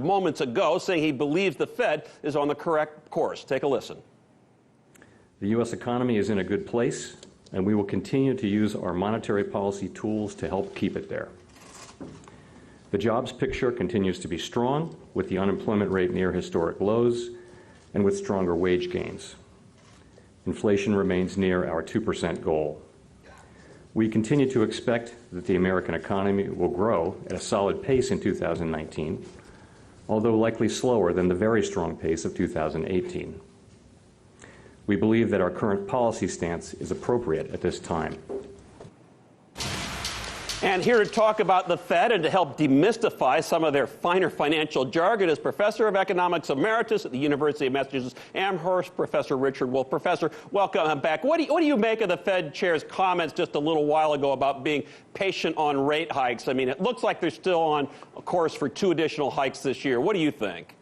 moments ago, saying he believes the Fed is on the correct course. Take a listen. The U.S. economy is in a good place, and we will continue to use our monetary policy tools to help keep it there. The jobs picture continues to be strong, with the unemployment rate near historic lows and with stronger wage gains. Inflation remains near our 2% goal. We continue to expect that the American economy will grow at a solid pace in 2019, although likely slower than the very strong pace of 2018. We believe that our current policy stance is appropriate at this time. And here to talk about the Fed and to help demystify some of their finer financial jargon is Professor of Economics Emeritus at the University of Massachusetts Amherst, Professor Richard Wolff. Professor, welcome back. What do you make of the Fed chair's comments just a little while ago about being patient on rate hikes? I mean, it looks like they're still on a course for 2 additional hikes this year. What do you think?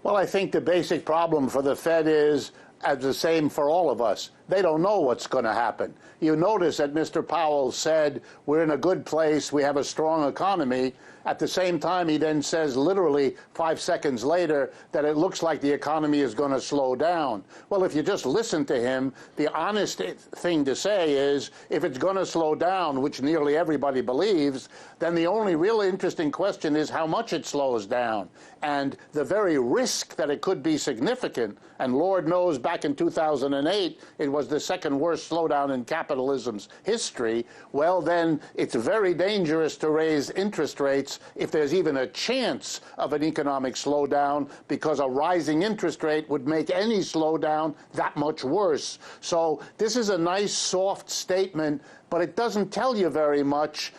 Well, I think the basic problem for the Fed is as the same for all of us. They don't know what's going to happen. You notice that Mr. Powell said we're in a good place, we have a strong economy. At the same time, he then says literally 5 seconds later that it looks like the economy is going to slow down. Well, if you just listen to him, the honest thing to say is if it's going to slow down, which nearly everybody believes, then the only real interesting question is how much it slows down. And the very risk that it could be significant, and Lord knows back in 2008, it was the second worst slowdown in capitalism's history, well, then it's very dangerous to raise interest rates if there's even a chance of an economic slowdown, because a rising interest rate would make any slowdown that much worse. So this is a nice, soft statement, but it doesn't tell you very much,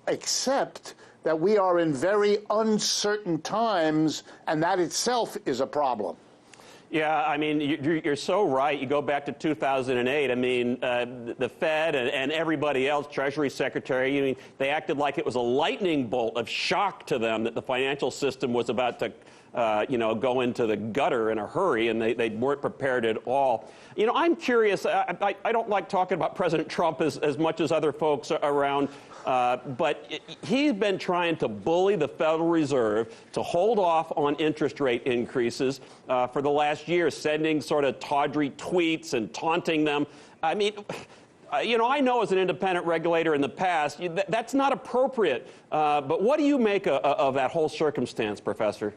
except that we are in very uncertain times, and that itself is a problem. Yeah, I mean, you're so right. You go back to 2008. I mean, the Fed and everybody else, Treasury Secretary, I mean, they acted like it was a lightning bolt of shock to them that the financial system was about to, go into the gutter in a hurry, and they weren't prepared at all. You know, I'm curious. I don't like talking about President Trump as much as other folks around. But he's been trying to bully the Federal Reserve to hold off on interest rate increases for the last year, sending sort of tawdry tweets and taunting them. I mean, I know as an independent regulator in the past, that's not appropriate. But what do you make of that whole circumstance, Professor?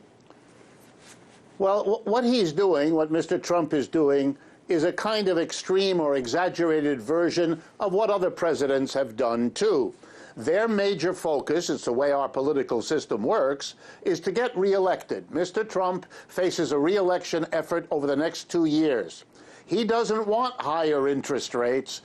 Well, what he's doing, what Mr. Trump is doing, is a kind of extreme or exaggerated version of what other presidents have done, too. Their major focus, it's the way our political system works, is to get reelected. Mr. Trump faces a reelection effort over the next 2 years. He doesn't want higher interest rates,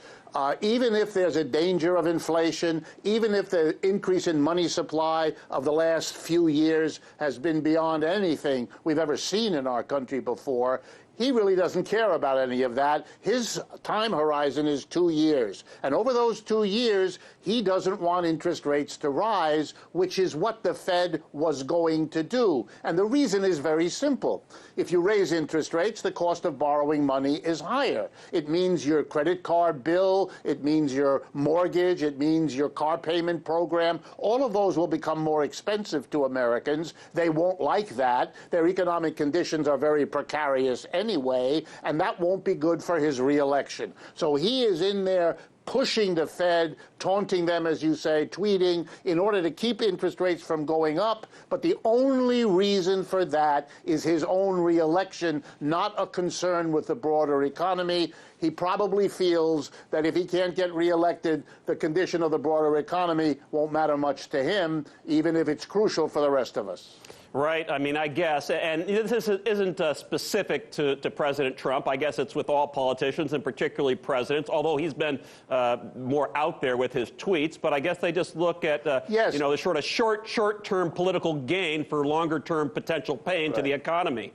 even if there's a danger of inflation, even if the increase in money supply of the last few years has been beyond anything we've ever seen in our country before. He really doesn't care about any of that. His time horizon is 2 years. And over those 2 years, he doesn't want interest rates to rise, which is what the Fed was going to do. And the reason is very simple. If you raise interest rates, the cost of borrowing money is higher. It means your credit card bill, it means your mortgage, it means your car payment program. All of those will become more expensive to Americans. They won't like that. Their economic conditions are very precarious anyway, and that won't be good for his reelection. So he is in there pushing the Fed, taunting them, as you say, tweeting, in order to keep interest rates from going up. But the only reason for that is his own reelection, not a concern with the broader economy. He probably feels that if he can't get reelected, the condition of the broader economy won't matter much to him, even if it's crucial for the rest of us. Right. I mean, I guess, and this isn't specific to President Trump. I guess it's with all politicians, and particularly presidents, although he's been more out there with his tweets. But I guess they just look at, yes, the sort of short-term political gain for longer-term potential pain to the economy.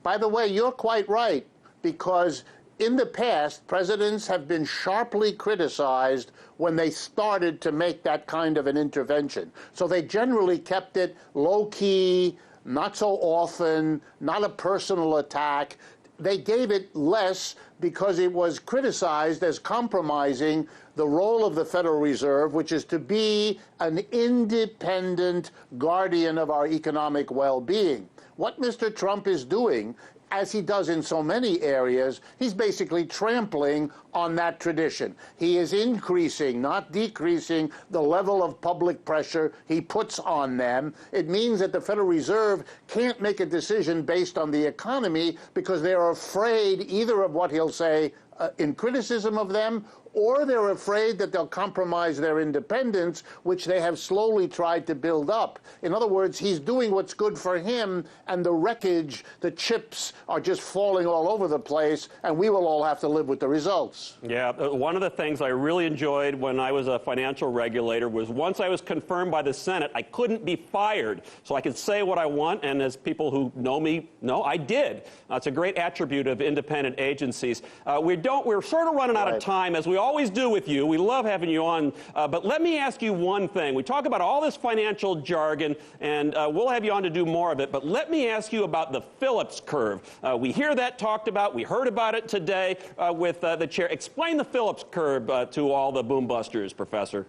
By the way, you're quite right, because in the past, presidents have been sharply criticized when they started to make that kind of an intervention. So they generally kept it low-key, not so often, not a personal attack. they gave it less because it was criticized as compromising the role of the Federal Reserve, which is to be an independent guardian of our economic well-being. What Mr. Trump is doing, as he does in so many areas, he's basically trampling on that tradition. He is increasing, not decreasing, the level of public pressure he puts on them. It means that the Federal Reserve can't make a decision based on the economy because they're afraid either of what he'll say in criticism of them, or they're afraid that they'll compromise their independence, which they have slowly tried to build up. In other words, he's doing what's good for him, and the wreckage, the chips are just falling all over the place, and we will all have to live with the results. Yeah, one of the things I really enjoyed when I was a financial regulator was once I was confirmed by the Senate, I couldn't be fired. So I could say what I want, and as people who know me know, I did. It's a great attribute of independent agencies. We're sort of running out of time, as we always do with you. We love having you on. But let me ask you one thing. We talk about all this financial jargon, and we'll have you on to do more of it. But let me ask you about the Phillips curve. We hear that talked about. We heard about it today with the chair. Explain the Phillips curve to all the boom busters, Professor.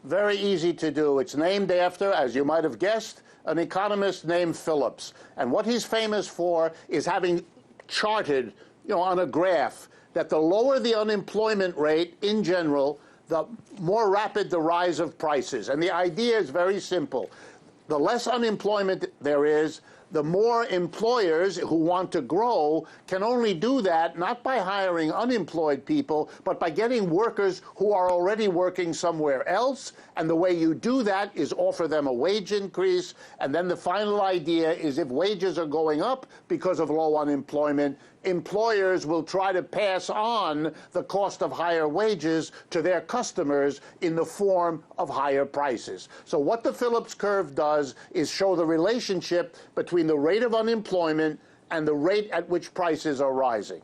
Very easy to do. It's named after, as you might have guessed, an economist named Phillips. And what he's famous for is having charted, on a graph, that the lower the unemployment rate in general, the more rapid the rise of prices. And the idea is very simple. The less unemployment there is, the more employers who want to grow can only do that not by hiring unemployed people, but by getting workers who are already working somewhere else. And the way you do that is offer them a wage increase. And then the final idea is if wages are going up because of low unemployment, employers will try to pass on the cost of higher wages to their customers in the form of higher prices. So what the Phillips curve does is show the relationship between the rate of unemployment and the rate at which prices are rising.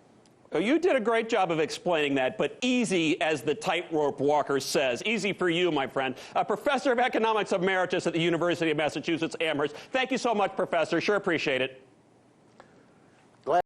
You did a great job of explaining that, but easy, as the tightrope walker says. Easy for you, my friend. Professor of Economics Emeritus at the University of Massachusetts Amherst. Thank you so much, Professor. Sure appreciate it.